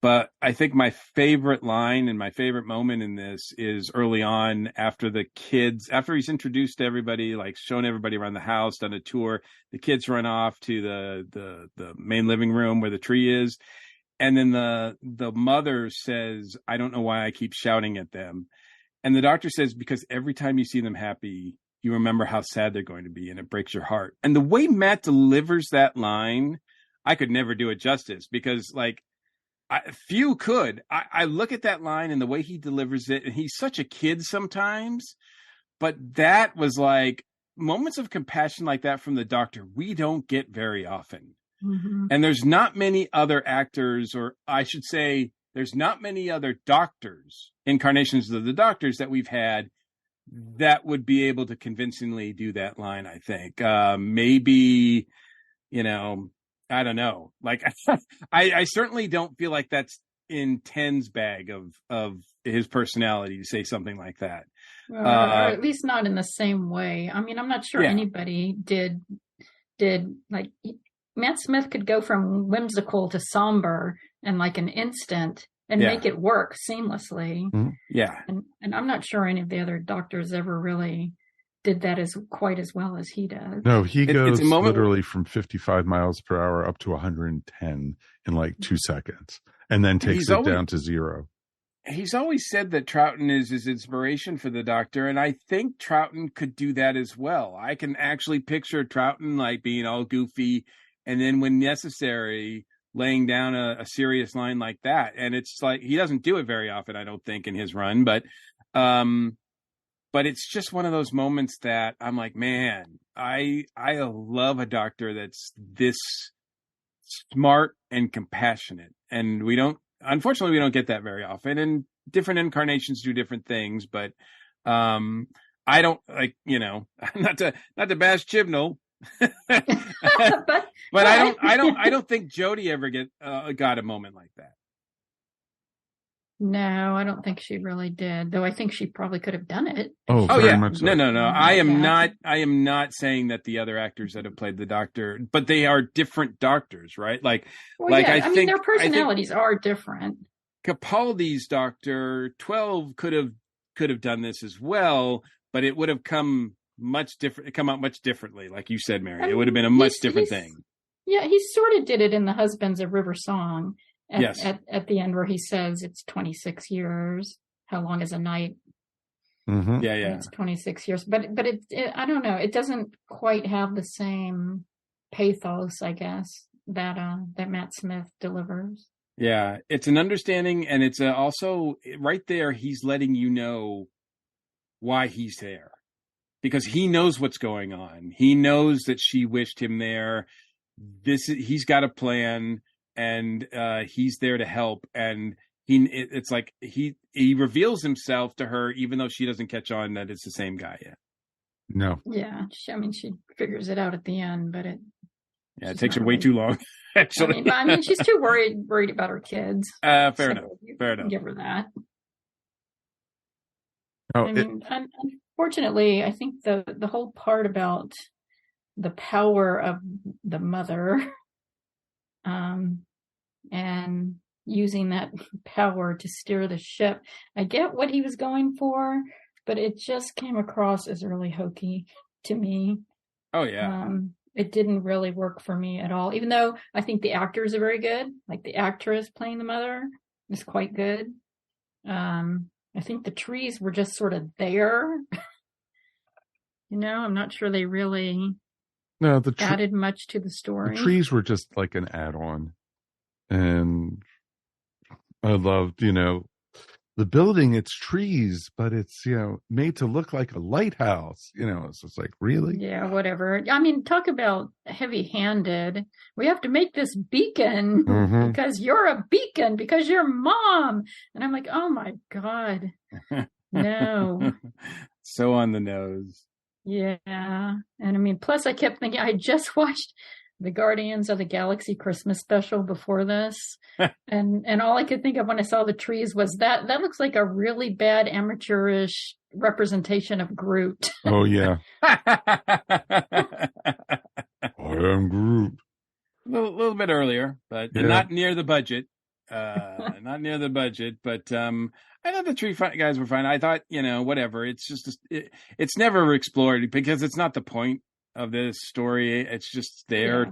but I think my favorite line and my favorite moment in this is early on after he's introduced to everybody, like shown everybody around the house, done a tour, the kids run off to the main living room where the tree is. And then the mother says, I don't know why I keep shouting at them. And the doctor says, because every time you see them happy, you remember how sad they're going to be, and it breaks your heart. And the way Matt delivers that line, I could never do it justice, because like few could. I look at that line and the way he delivers it, and he's such a kid sometimes, but that was like moments of compassion like that from the doctor we don't get very often. Mm-hmm. And there's not many other actors, or I should say, there's not many other doctors, incarnations of the doctors that we've had that would be able to convincingly do that line, I think. Maybe, you know, I don't know. Like, I certainly don't feel like that's in Ten's bag of his personality to say something like that. Or at least not in the same way. I mean, I'm not sure anybody did like... Matt Smith could go from whimsical to somber in like an instant and make it work seamlessly. Mm-hmm. Yeah. And I'm not sure any of the other doctors ever really did that quite as well as he does. No, he goes literally from 55 miles per hour up to 110 in like 2 seconds, and then takes it down to 0. He's always said that Troughton is his inspiration for the Doctor, and I think Troughton could do that as well. I can actually picture Troughton like being all goofy, and then when necessary, laying down a serious line like that. And it's like, he doesn't do it very often, I don't think, in his run, but it's just one of those moments that I'm like, man, I love a doctor that's this smart and compassionate. And unfortunately, we don't get that very often, and different incarnations do different things, but I don't like, not to bash Chibnall, but I don't think Jodie ever got a moment like that. No, I don't think she really did. Though I think she probably could have done it. Oh yeah, much so. No. I am not saying that the other actors that have played the Doctor, but they are different doctors, right? I think their personalities are different. Capaldi's Doctor 12 could have done this as well, but it would have come out much differently, like you said, Mary. It would have been a much different thing. Yeah, he sort of did it in The Husbands of River Song. At the end where he says it's 26 years. How long is a night? Mm-hmm. Yeah. It's 26 years. But it I don't know. It doesn't quite have the same pathos, I guess, that Matt Smith delivers. Yeah, it's an understanding, and it's also right there. He's letting you know why he's there, because he knows what's going on. He knows that she wished him there. He's got a plan. And he's there to help, and it's like he reveals himself to her, even though she doesn't catch on that it's the same guy yet. No. Yeah, she figures it out at the end, but it takes her way too long. Actually, I mean, she's too worried about her kids. Fair enough. Give her that. Oh, unfortunately, I think the whole part about the power of the mother. And using that power to steer the ship. I get what he was going for, but it just came across as really hokey to me. Oh, yeah. It didn't really work for me at all, even though I think the actors are very good. Like the actress playing the mother is quite good. I think the trees were just sort of there. I'm not sure they really... No, added much to the story. The trees were just like an add-on. And I loved, the building, it's trees, but it's, made to look like a lighthouse. It's just like, really? Yeah, whatever. I mean, talk about heavy-handed. We have to make this beacon because you're a beacon, because you're mom. And I'm like, oh my God. No. So on the nose. Yeah. And I mean, plus I kept thinking, I just watched the Guardians of the Galaxy Christmas special before this. and all I could think of when I saw the trees was that looks like a really bad amateurish representation of Groot. Oh, yeah. I am Groot. A little bit earlier, but not near the budget. Not near the budget, but I thought the tree guys were fine. I thought, whatever. It's just it's never explored because it's not the point of this story. It's just there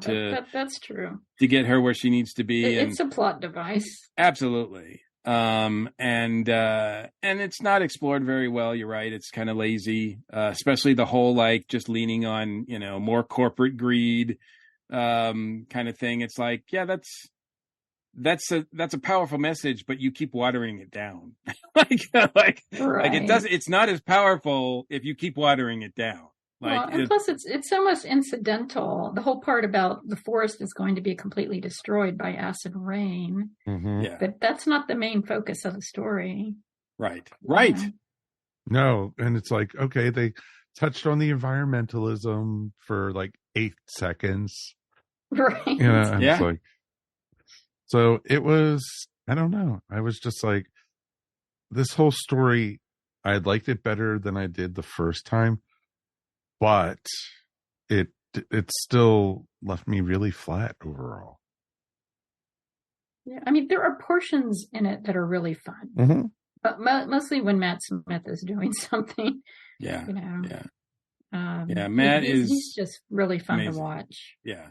that's true. To get her where she needs to be. It's a plot device. Absolutely. And it's not explored very well. You're right. It's kind of lazy, especially the whole, like, just leaning on, more corporate greed, kind of thing. It's like, yeah, that's a powerful message, but you keep watering it down. like it's not as powerful if you keep watering it down. And plus it's almost incidental. The whole part about the forest is going to be completely destroyed by acid rain. Mm-hmm. Yeah. But that's not the main focus of the story. Right. No. And it's like, okay, they touched on the environmentalism for like 8 seconds. Right. It's like, so it was, I don't know. I was just like, this whole story, I liked it better than I did the first time. But it still left me really flat overall. Yeah, I mean, there are portions in it that are really fun, but mostly when Matt Smith is doing something. Yeah, Matt he's just really fun to watch. Yeah,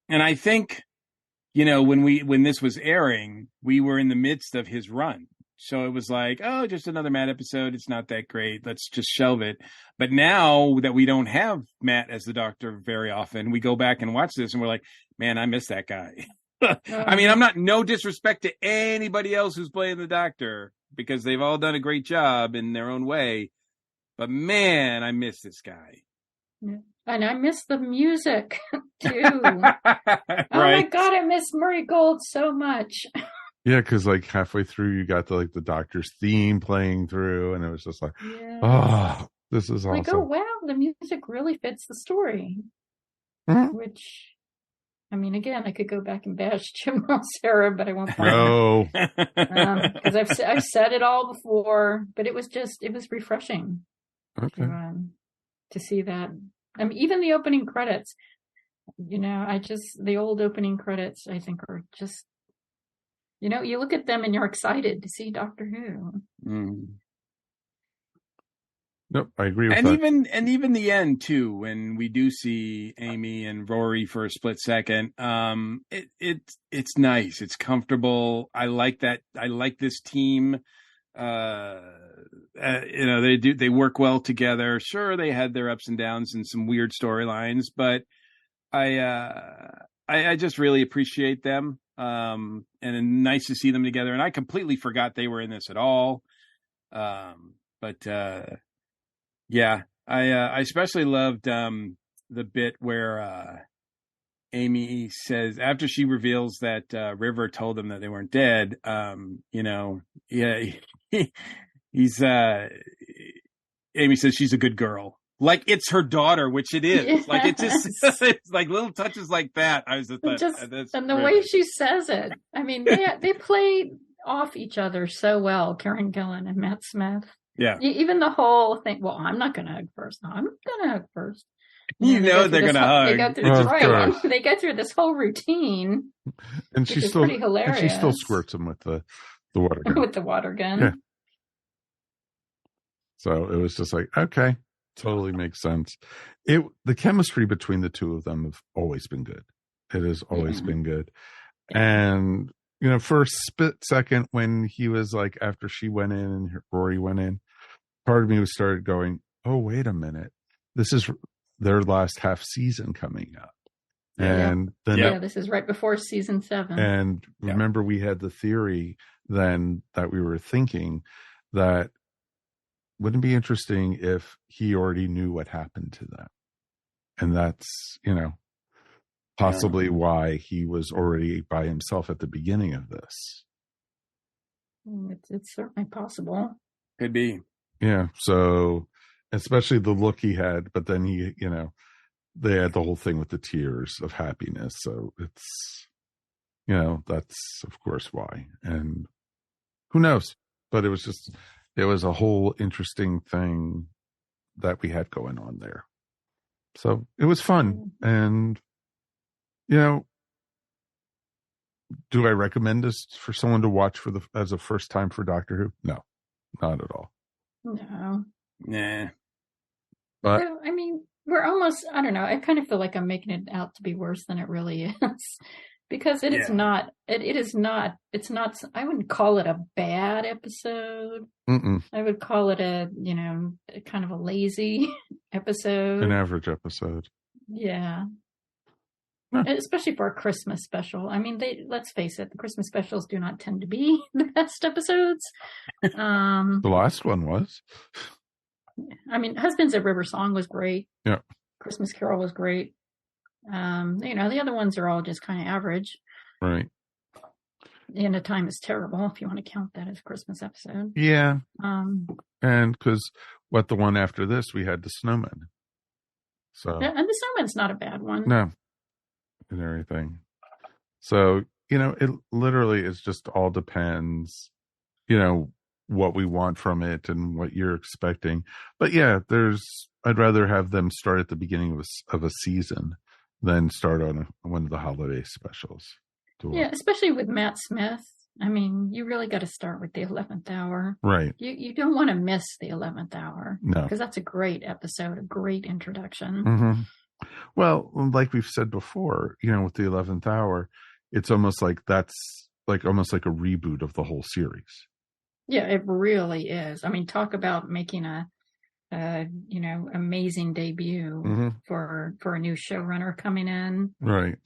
and I think when this was airing, we were in the midst of his run. So it was like, oh, just another Matt episode. It's not that great. Let's just shelve it. But now that we don't have Matt as the Doctor very often, we go back and watch this and we're like, man, I miss that guy. I mean, no disrespect to anybody else who's playing the Doctor, because they've all done a great job in their own way. But man, I miss this guy. Yeah. And I miss the music too. Oh my God, I miss Murray Gold so much. Yeah, because like halfway through, you got the Doctor's theme playing through, and it was just like, oh, this is awesome. Like, oh wow, the music really fits the story. Mm-hmm. Which, I mean, again, I could go back and bash Jim Sarah, but I won't. No, because I've said it all before, but it was refreshing. Okay. To see that. I mean, even the opening credits. The old opening credits, I think, are just. You look at them and you're excited to see Doctor Who. Mm. Nope, I agree with that. And even the end too, when we do see Amy and Rory for a split second, it's nice. It's comfortable. I like that. I like this team. They work well together. Sure, they had their ups and downs and some weird storylines, but I just really appreciate them. And nice to see them together. And I completely forgot they were in this at all. I especially loved the bit where Amy says, after she reveals that River told them that they weren't dead, Amy says she's a good girl. Like it's her daughter, which it is. Yes. Like it just, it's like little touches like that. I was and the way she says it. I mean, they play off each other so well, Karen Gillan and Matt Smith. Yeah. Even the whole thing. Well, I'm not going to hug first. No, I'm going to hug first. They're going to hug. They go through they go through this whole routine, and she's still pretty hilarious. And she still squirts him with the water gun. With the water gun. Yeah. So it was just like, okay. Totally makes sense. The chemistry between the two of them have always been good. It has always been good. And, for a split second when he was like, after she went in and Rory went in, part of me started going, oh, wait a minute. This is their last half season coming up. And then this is right before season 7. And remember, we had the theory then that we were thinking that wouldn't it be interesting if he already knew what happened to them? And that's, possibly why he was already by himself at the beginning of this. It's certainly possible. Could be. Yeah. So, especially the look he had, but then he, they had the whole thing with the tears of happiness. So it's, that's of course why. And who knows? But it was a whole interesting thing that we had going on there. So it was fun. And, do I recommend this for someone to watch as a first time for Doctor Who? No, not at all. No. Nah. But I mean, we're almost, I don't know, I kind of feel like I'm making it out to be worse than it really is. Because it is not, it's not, I wouldn't call it a bad episode. Mm-mm. I would call it a kind of a lazy episode. An average episode. Yeah. Huh. Especially for a Christmas special. I mean, let's face it, the Christmas specials do not tend to be the best episodes. The last one was. I mean, Husbands of River Song was great. Yeah. Christmas Carol was great. The other ones are all just kind of average. Right. The End of Time is terrible, if you want to count that as a Christmas episode. Yeah. And because the one after this, we had the Snowman. So. And the Snowman's not a bad one. No. And everything. So, it literally is just all depends, what we want from it and what you're expecting. But yeah, I'd rather have them start at the beginning of a season than start on one of the holiday specials. Yeah, especially with Matt Smith. I mean, you really got to start with the 11th hour. Right. You don't want to miss the 11th hour. No. Because that's a great episode, a great introduction. Mm-hmm. Well, like we've said before, with the 11th hour, it's almost like that's almost like a reboot of the whole series. Yeah, it really is. I mean, talk about making a amazing debut for a new showrunner coming in. Right.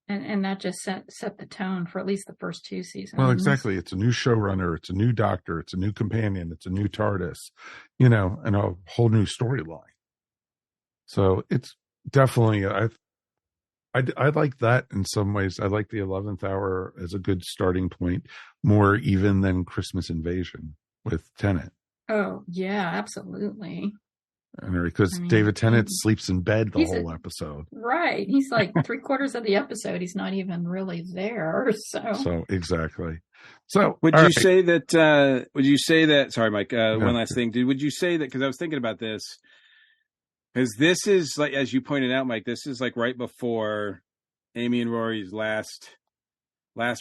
And that just set the tone for at least the first two seasons. Well, exactly. It's a new showrunner. It's a new doctor. It's a new companion. It's a new TARDIS, and a whole new storyline. So it's definitely, I like that in some ways. I like the 11th hour as a good starting point, more even than Christmas Invasion with Tennant. Oh, yeah, absolutely. And because David Tennant sleeps in bed the whole episode. Right. He's like 3/4 of the episode. He's not even really there. So exactly. So would you say that, sorry, Mike, one last thing. Would you say that, because I was thinking about this, because this is like, as you pointed out, Mike, this is like right before Amy and Rory's last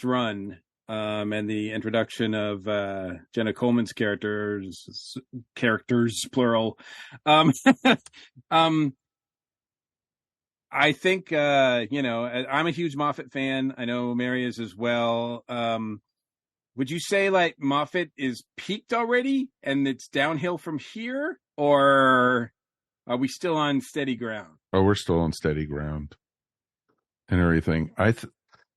run, and the introduction of Jenna Coleman's characters plural. I think I'm a huge Moffat fan. I know Mary is as well. Would you say like Moffat is peaked already and it's downhill from here, or are we still on steady ground? Oh, we're still on steady ground and everything.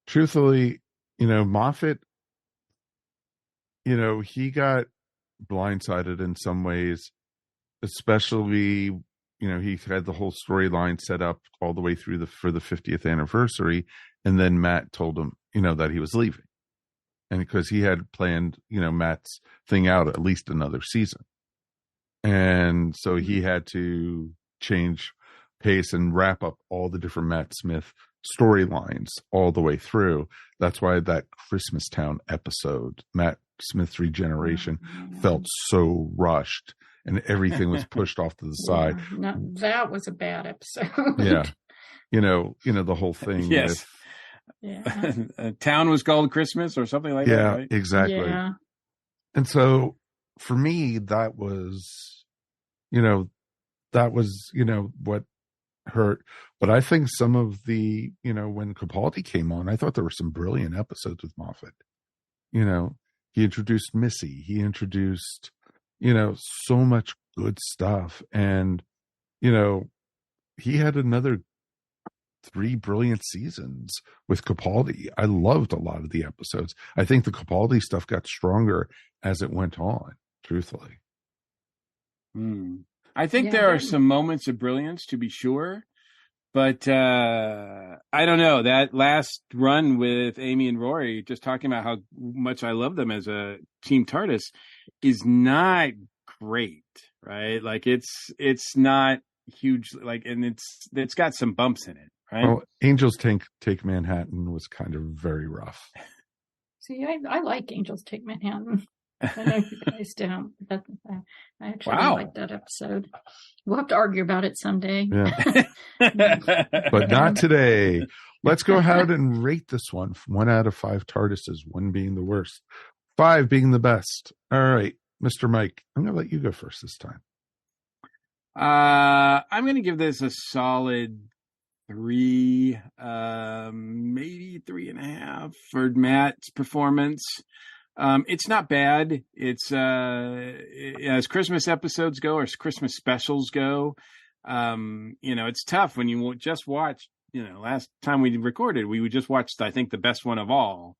Truthfully, Moffat, he got blindsided in some ways, especially, he had the whole storyline set up all the way through for the 50th anniversary. And then Matt told him, that he was leaving. And because he had planned, Matt's thing out at least another season. And so he had to change pace and wrap up all the different Matt Smith storylines all the way through. That's why that Christmas Town episode, Matt Smith's regeneration, felt so rushed and everything was pushed off to the side. No, that was a bad episode. Yeah. The whole thing. Yes. A town was called Christmas or something like that. Yeah, right? exactly. Yeah. And so for me, that was what hurt. But I think some of the, when Capaldi came on, I thought there were some brilliant episodes with Moffat. He introduced Missy. He introduced, so much good stuff. And, he had another 3 brilliant seasons with Capaldi. I loved a lot of the episodes. I think the Capaldi stuff got stronger as it went on, truthfully. I think there are some moments of brilliance, to be sure. But I don't know. That last run with Amy and Rory, just talking about how much I love them as a Team TARDIS, is not great, right? Like it's not huge, like, and it's got some bumps in it, right? Well, Angels Take Manhattan was kind of very rough. See, I like Angels Take Manhattan. I know you guys don't. But I actually like that episode. We'll have to argue about it someday. Yeah. But not today. Let's go ahead and rate this one. 1 out of 5 TARDISes, 1 being the worst, 5 being the best. All right, Mr. Mike, I'm going to let you go first this time. I'm going to give this a solid 3, maybe 3.5 for Matt's performance. It's not bad. It's as Christmas episodes go, or as Christmas specials go, it's tough when you just watch. Last time we recorded, we just watched, I think, the best one of all,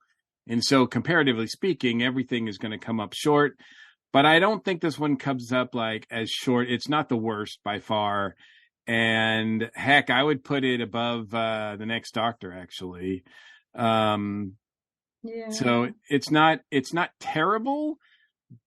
and so comparatively speaking, everything is going to come up short. But I don't think this one comes up like as short. It's not the worst by far. And heck, I would put it above the Next Doctor, actually. So it's not terrible,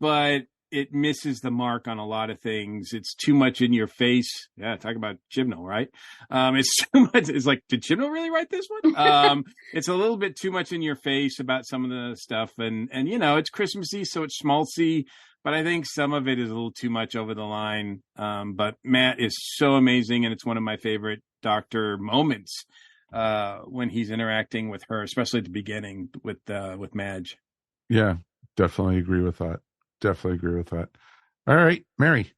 but it misses the mark on a lot of things. It's too much in your face. Yeah, talk about Chibnall, right? It's too much. It's like, did Chibnall really write this one? It's a little bit too much in your face about some of the stuff, and it's Christmassy, so it's schmaltzy. But I think some of it is a little too much over the line. But Matt is so amazing, and it's one of my favorite Doctor moments when he's interacting with her, especially at the beginning with Madge. Yeah, definitely agree with that. All right, Mary.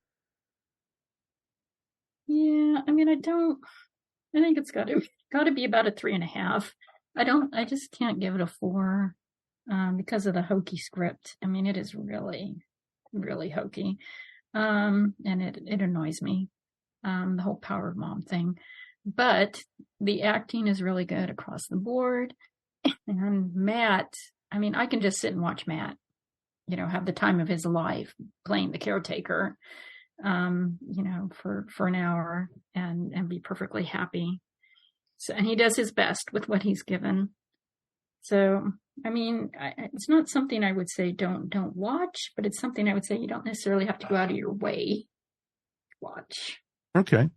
Yeah, I mean, I think it's got to be about a 3.5. I just can't give it a 4 because of the hokey script. I mean, it is really, really hokey. And it annoys me. The whole Power of Mom thing. But the acting is really good across the board. And Matt, I mean, I can just sit and watch Matt, have the time of his life playing the caretaker, for an hour and be perfectly happy. So, and he does his best with what he's given. So, I mean, it's not something I would say don't watch, but it's something I would say you don't necessarily have to go out of your way to watch. Okay.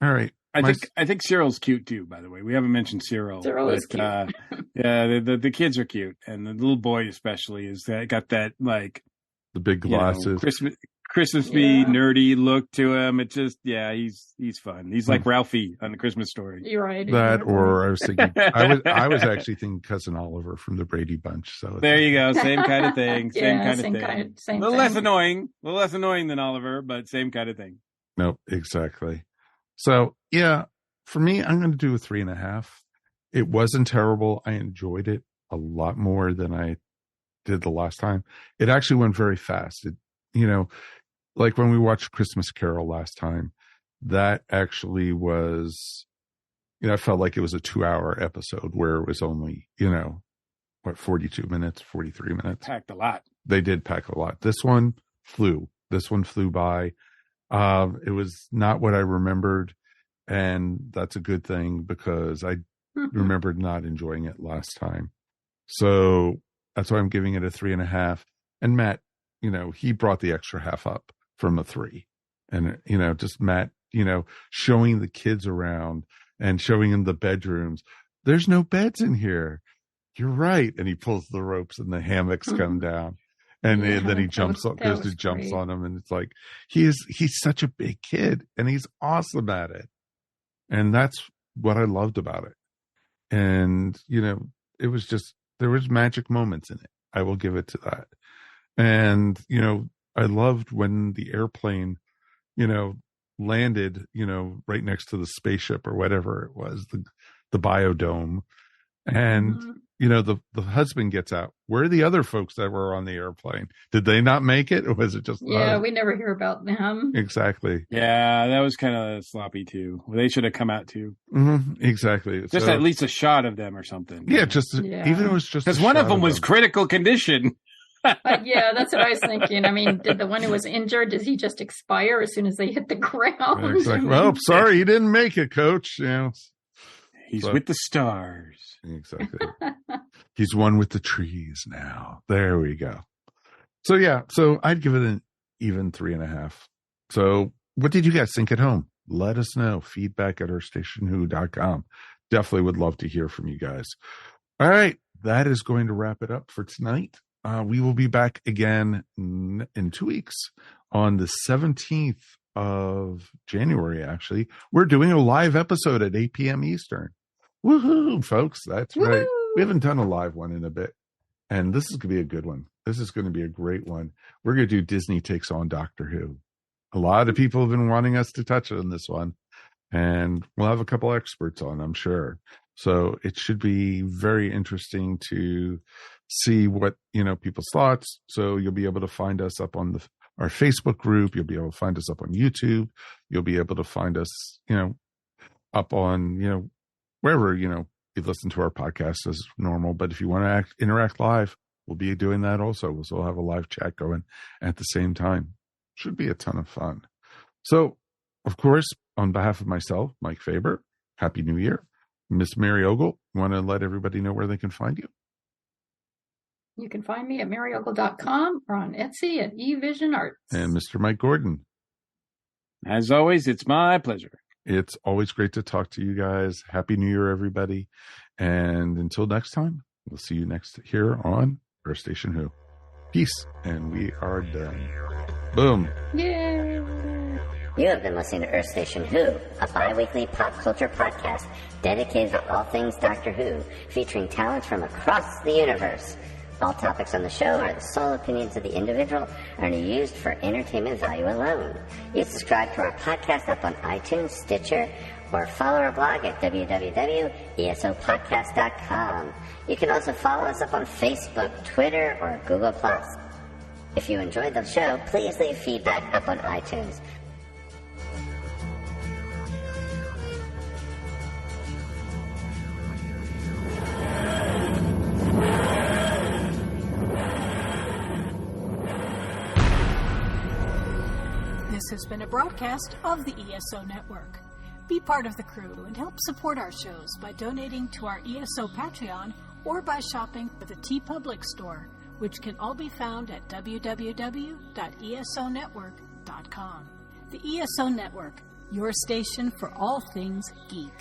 All right. I think Cyril's cute too, by the way. We haven't mentioned Cyril. Cyril is cute. Yeah, the kids are cute, and the little boy especially got that like the big glasses, Christmassy nerdy look to him. It just he's fun. He's like Ralphie on the Christmas Story. You're right. That, or I was thinking, I was actually thinking Cousin Oliver from the Brady Bunch. So there you go, same kind of thing. Same kind of thing. Same a little less annoying than Oliver, but same kind of thing. Nope, exactly. So, yeah, for me, I'm going to do a 3.5. It wasn't terrible. I enjoyed it a lot more than I did the last time. It actually went very fast. It, like when we watched Christmas Carol last time, that actually was, I felt like it was a 2-hour episode where it was only, 42 minutes, 43 minutes. Packed a lot. They did pack a lot. This one flew by. It was not what I remembered, and that's a good thing because I remembered not enjoying it last time. So that's why I'm giving it a 3.5. And Matt, he brought the extra half up from a 3. And, just Matt, showing the kids around and showing them the bedrooms. There's no beds in here. You're right. And he pulls the ropes and the hammocks come down. And then he jumps on them, and it's like he's such a big kid, and he's awesome at it, and that's what I loved about it. And it was just, there was magic moments in it. I will give it to that. And I loved when the airplane, landed, right next to the spaceship or whatever it was, the biodome, and. The husband gets out. Where are the other folks that were on the airplane? Did they not make it, or was it just? Yeah, we never hear about them. Exactly. Yeah, that was kind of sloppy too. They should have come out too. Mm-hmm. Exactly. Just at least a shot of them or something. Yeah, even it was just because one of them was critical condition. Yeah, that's what I was thinking. I mean, did the one who was injured, did he just expire as soon as they hit the ground? It's like, well, sorry, you didn't make it, Coach. He's with the stars. Exactly. He's one with the trees now. There we go. So I'd give it an even 3.5. So what did you guys think at home? Let us know. Feedback at ourstationwho.com. Definitely would love to hear from you guys. All right. That is going to wrap it up for tonight. We will be back again in 2 weeks on the 17th of January, actually. We're doing a live episode at 8 p.m. Eastern. Woohoo, folks. That's right. Woo-hoo. We haven't done a live one in a bit. And this is going to be a good one. This is going to be a great one. We're going to do Disney Takes on Doctor Who. A lot of people have been wanting us to touch on this one, and we'll have a couple experts on, I'm sure. So it should be very interesting to see what, people's thoughts. So you'll be able to find us up on our Facebook group. You'll be able to find us up on YouTube. You'll be able to find us, up on, wherever, you listen to our podcast as normal. But if you want to interact live, we'll be doing that also. So we'll have a live chat going at the same time. Should be a ton of fun. So, of course, on behalf of myself, Mike Faber, Happy New Year. Miss Mary Ogle, want to let everybody know where they can find you? You can find me at maryogle.com or on Etsy at eVision Arts. And Mr. Mike Gordon. As always, it's my pleasure. It's always great to talk to you guys. Happy New Year, everybody. And until next time, we'll see you next here on Earth Station Who. Peace. And we are done. Boom. Yay. You have been listening to Earth Station Who, a bi-weekly pop culture podcast dedicated to all things Doctor Who, featuring talent from across the universe. All topics on the show are the sole opinions of the individual and are used for entertainment value alone. You can subscribe to our podcast up on iTunes, Stitcher, or follow our blog at www.esopodcast.com. You can also follow us up on Facebook, Twitter, or Google+. If you enjoyed the show, please leave feedback up on iTunes. This has been a broadcast of the ESO Network. Be part of the crew and help support our shows by donating to our ESO Patreon or by shopping at the TeePublic store, which can all be found at www.esonetwork.com. The ESO Network, your station for all things geek.